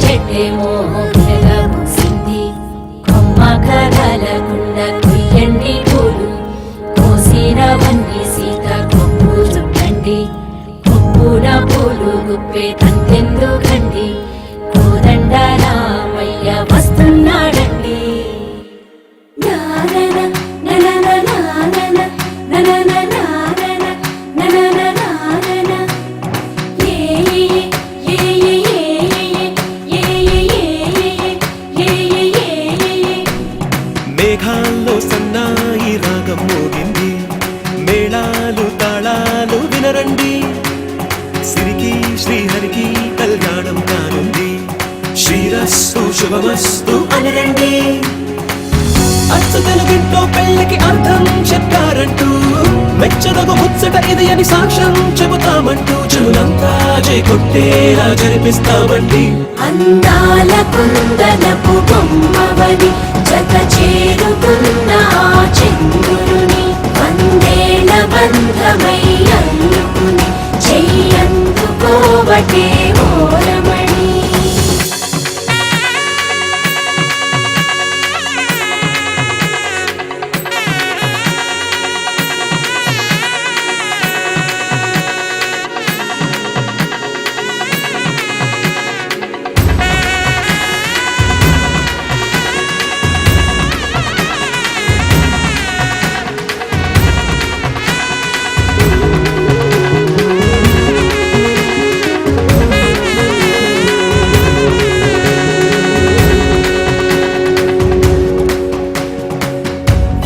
చెట్టేమో పూసింది. కొమ్మ కదలకుండా కొయ్యండి పూలు, కోసినవన్నీ సీత కొప్పు చుట్టండి. కొప్పున పూలు గుప్పే తంతెందుకండి, కోదండ రామయ్య వస్తున్నాడండి. నానన ననన నానన ననన నానన ననన నానన ఏ ఏ ఏ ఏ ఏ ఏ. మేఘాల్లో సన్నాయి రాగం మోగింది, మేళాలు తాళాలు వినరండి. సిరికి శ్రీహరికి కళ్యాణం కానుంది, శ్రీరస్తు శుభమస్తు అనరండి. అచ్చు తెలుగింట్లో పెళ్లికి అర్థం చెప్పారంటూ, మెచ్చదగు ముచ్చట ఇది అని సాక్ష్యం చెబుతామంటూ, జనులంతా జై కొట్టేలా జరిపిస్తామండి. అందాల కుందనపు బొమ్మవని జత చేరుకున్న ఆ చంద్రుని, వందేల బంధమై అల్లుకుని చెయ్యందుకోవటే ఓరమణి.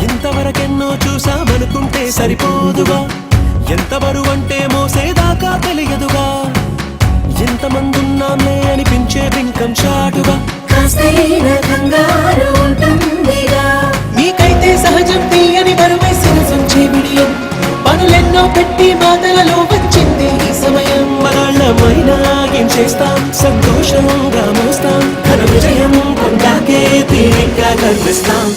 ఇంతవరకెన్నో చూసామనుకుంటే సరిపోదుగా, ఎంత బరువంటే మోసేదాకా తెలియదుగా. ఇంతమందున్నామే అనిపించే బింకం చాటుగా, కాస్తైన కంగారు ఉంటుందిగా. నీకైతే సహజం తీయని బరువై సిరసుంచే బిడియం, పనులెన్నో పెట్టి బాధలలో వచ్చింది ఈ సమయం. మనాళ్ళమైనా ఏం చేస్తాం, సంతోషంగా మోస్తాం, ఘన విజయం పొందాకే తీరిగ్గా కనిపిస్తాం.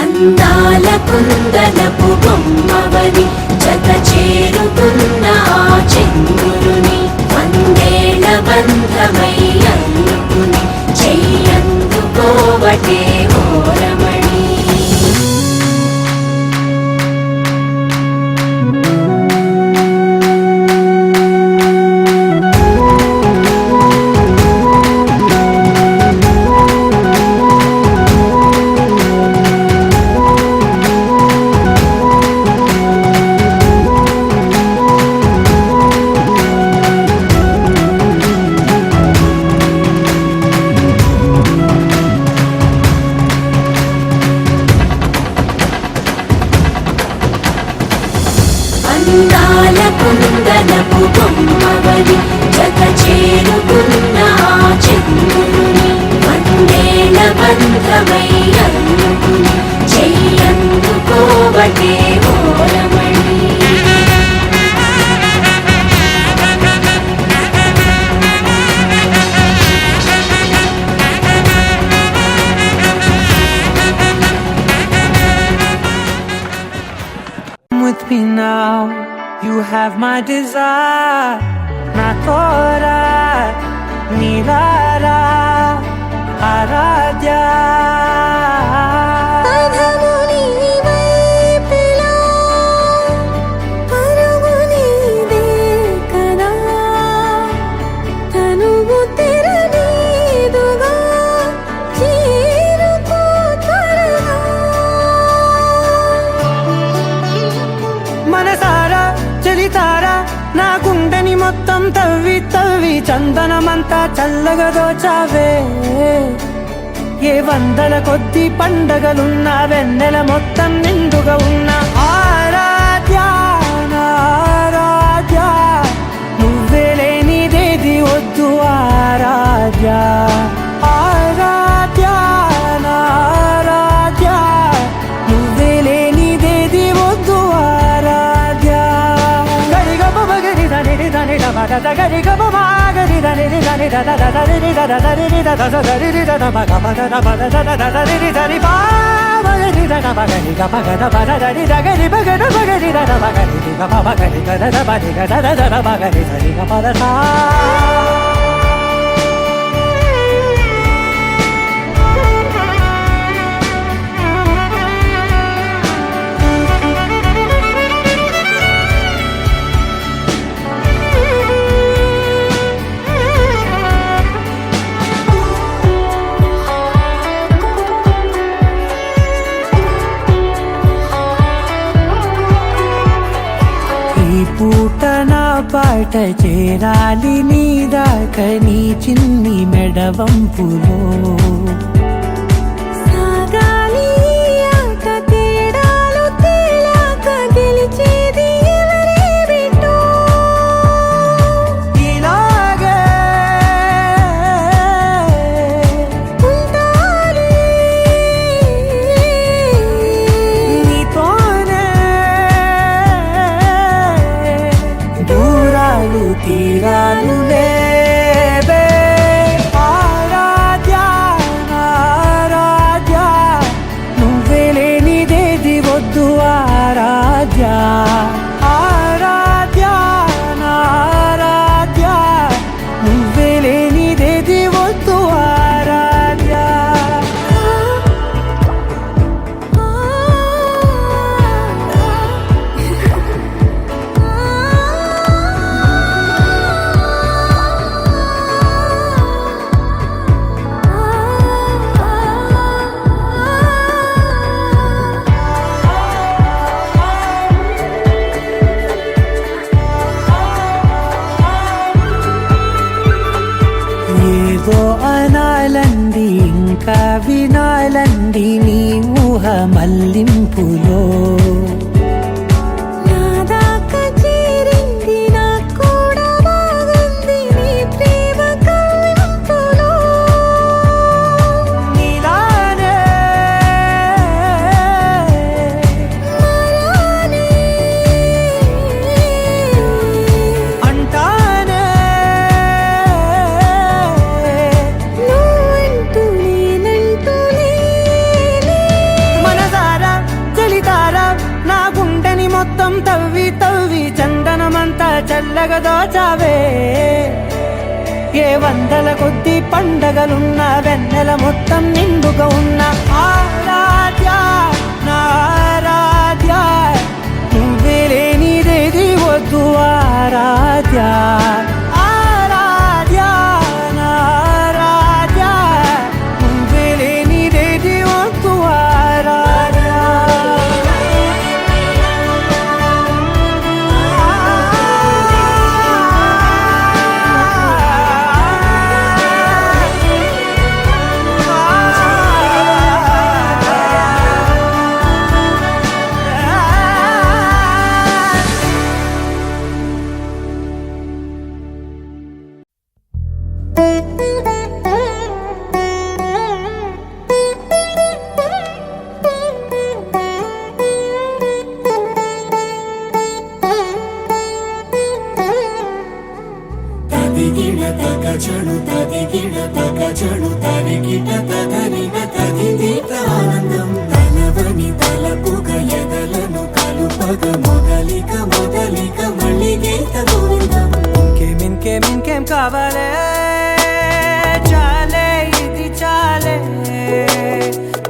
అందాల కుందనపు బొమ్మవని జత చేరుకున్న ఆ చంద్రుని, వందేల బంధమై అల్లుకుని చెయ్యందుకోవటే ఓరమణి. అందాల కుందనపు బొమ్మవని జత చేరుకున్న ఆ చంద్రుని, వందేల బంధమై అల్లుకుని చెయ్యందుకోవటే ఓరమణి. With me now, you have my desire. Na tora, nilara, aradya. మనసారా చలితారా నా గుండెని మొత్తం తవ్వి తవ్వి చందనమంతా చల్లగా దోచావే. ఏ వందల కొద్ది పండగలున్నా వెన్నెల మొత్తం నిండుగా ఉన్న ఆరాధ్య నా ఆరాధ్య, నువ్వే లేనిదేది వద్దు ఆరాధ్య. ఆరాధ్య నా ఆరాధ్య, నువ్వే లేనిదేది వద్దు ఆరాధ్య. గరిగమ బగరి దని దని డమగ గరిగమ మాగరి దని దని దద దరి దద దరి దద దరి దద మగ మగ దద దద దరి దని బావరి bagari da da bagari ga bagada bagari da gari bagada bagari da da bagari ga bagari ga da bagari ga da da bagari ga bagada. పూట నా పాట చేరాలి నీ దాకా నీ చిన్ని మెడవంపులో సాగాలి ఆట తేడాలు తేలాక గెలిచేది ఎవరే బిడ్డో ఇలాగే ఉంటాలి నీతోనే దూరాలు తీరాలు లేవే ఆరాధ్య ఆరాధ్య నువ్వే లేనిదేది వద్దు ఆరాధ్య ఆరాధ్య ఆరాధ్య నువ్వే లేనిదేది వద్దు ఆరాధ్య. ఏదో అనాలంది ఇంకా వినాలంది నీ ఊహ మల్లింపులో నా దాకా చేరింది నాకు కూడా బాగుంది నీ ప్రేమ కవ్వింపులో నీలానే మరానే అంటానే నువ్వంటూ నేనంటూ లేనే మనసారా చలితారా నా గుండెని మొత్తం తవ్వి తవ్వి చందనమంతా చల్లగా దోచావే ఏ వందల కొద్ది పండగలున్న వెన్నెల మొత్తం నిండుగా ఉన్న ఆరాధ్య నా ఆరాధ్య నువ్వే లేనిదేది వద్దు ఆరాధ్య ఆరాధ్య నా ఆరాధ్య నువ్వే లేనిదేది వద్దు ఆరాధ్య. తదిగిడ తగజడు తదిగిడ తగజడు తరిగిట తదరిన తదిదీత ఆనందం తలవని తలపుగ ఎదలను కలుపగ మొదలిక మొదలిక మళ్ళీ గీత గోవిందం. ఇంకేం కావాలే చాలే ఇది చాలే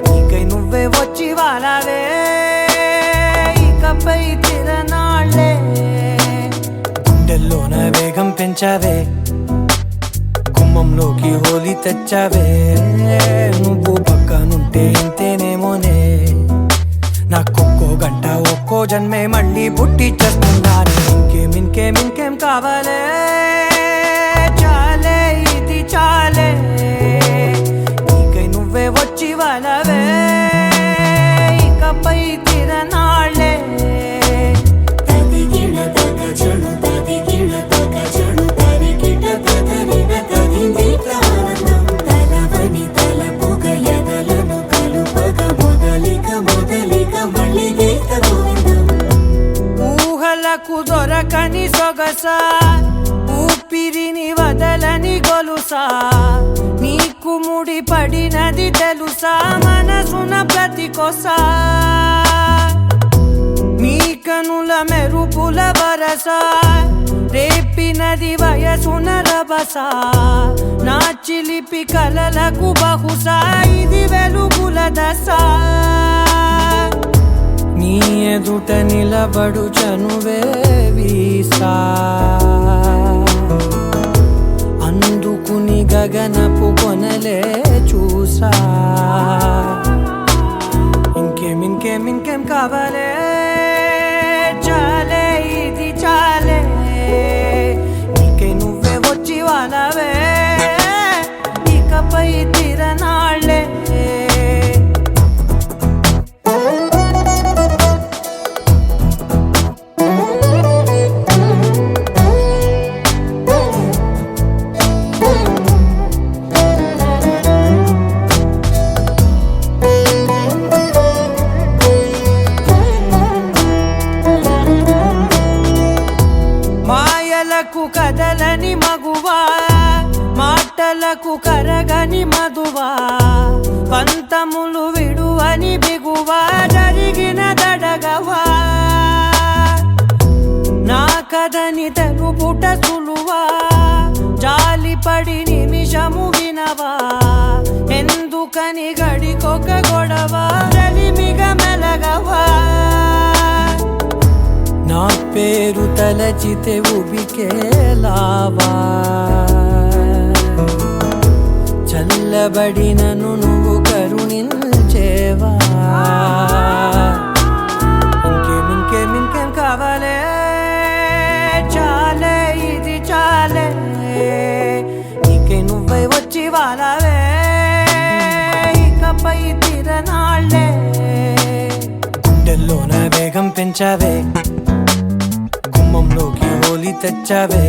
నీకై నువ్వే వచ్చి వాలావే ఇకపై తిరనాళ్ళే గుండెల్లోన వేగం పెంచావే గుమ్మంలోకి హోలీ తెచ్చావే నువ్వు పక్కనుంటే ఇంతేనేమోనే నాకొక్కో గంట ఒక్కో జన్మే మళ్ళీ పుట్టి చేస్తున్నాను ఇంకేం కావాలే చాలే ఇది చాలే నీకై నువ్వే వచ్చి వాలవే ఇకపై తిరనాళ్ళే తదిగిడ తగజడు తదిగిడ తగజడు తరిగిట తదరిన తదిదీత ఆనందం తలవని తలపుగ ఎదలను కలుపగ మొదలిక మొదలిక మళ్ళీ గీత గోవిందం. ఊహలకు దొరకని సొగస ఊపిరిని వదలని మెరవని గొలుసా నీకు ముడి పడినది తెలుసా మనసున ప్రతి కొసా నీ కనుల మెరుపుల వరస రేపినది వయసున రభస నా చిలిపి కలలకు బహుశా ఇది వెలుగుల దశ నీ ఎదుట నిలబడు చనువే వీసా అందుకుని గగనపు కొనలే చూసా ఇంకేం కావాలే చాలే ఇది చాలే నీకే నువ్వే వచ్చి వాళ్ళవే ఇకపై తిరనాళ్ళే కదలని మగువా మాటలకు కరగని మధువా పంతములు విడువని బిగువా జరిగిన దడగవా నా కథని తెలుపుట సులువా జాలిపడి నిమిషము వినవా ఎందుకని గడికొక గొడవ రలిమిగ మెలగవా నా పేరు తలచితే ఉబికేలావా చల్లబడినను నువ్వు కరుణించేవా ఇంకేం కావాలే చాలే ఇది చాలే నీకే నువ్వై వచ్చి వాళ్ళవే ఇకపై తిరనాళ్ళే గుండెల్లోన వేగం పెంచావే గుమ్మంలోకి హోలీ తెచ్చావే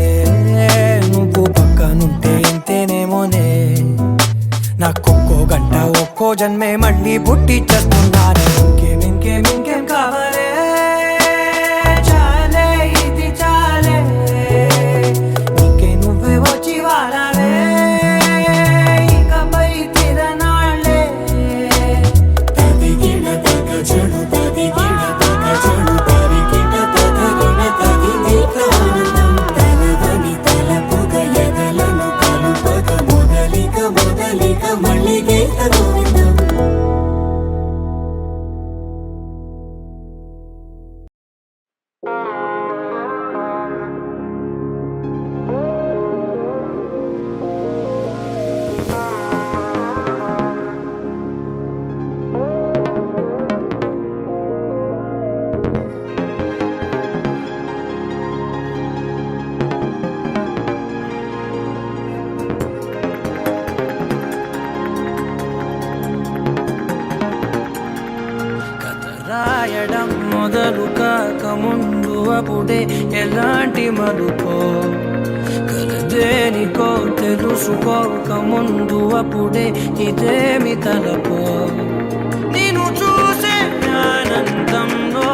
నువ్వు పక్కనుంటే ఇంతేనేమోనే నాకొక్కో గంట ఒక్కో జన్మే మళ్ళీ పుట్టి చేస్తున్నానే ఇంకేం కావాలే చాలే ఇది చాలే నీకే నువ్వే వచ్చి వాళ్ళవే ఇకపై తిరనాళ్ళే తదిగిన తగ చెడు తదిగిన తగ చెడు తరిగిన తదగిన తదిగిన ఆనందం తలవని తలపుగ ఎదలను కలుపగ మొదలిక మళ్ళీ గీత గోవిందం రాయడం మొదలు కాక ముందు అప్పుడే ఎలాంటి మలుపో కలదేనికో తెలుసుకోక ముందు అప్పుడే ఇదేమి తలపో నేను చూసే ఆనందంలో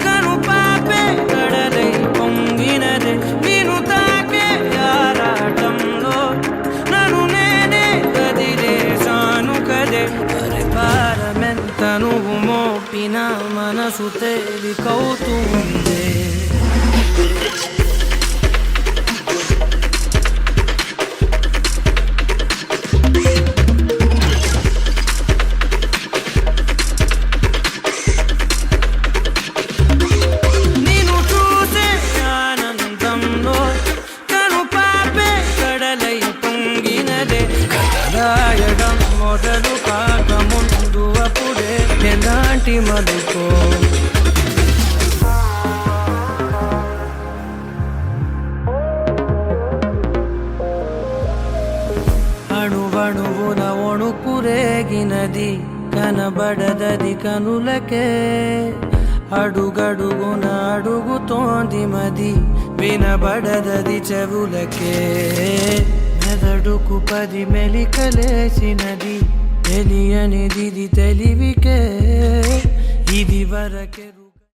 కను పాపే కడలై పొంగినదే నేను తాకే ఆరాటంలో నన్ను నేనే కదిలేసాను కదే పారమెంత నువ్వు మోపిన మనసు తేలికవుతుంది నేను చూసే ఆనందంలో కను పాపే కడలై పొంగినదే రాయడం మొదలు కాక ముందు అప్పుడే ఎలాంటి మలుపో అణువణువున ఒణుకురేగినది కనబడదది కనులకే అడుగడుగున అడుగుతోంది మది వినబడదది చెవులకే మెదడుకు 10 మెలికలేసినది తెలియనిది తెలివికే ఇది వరకే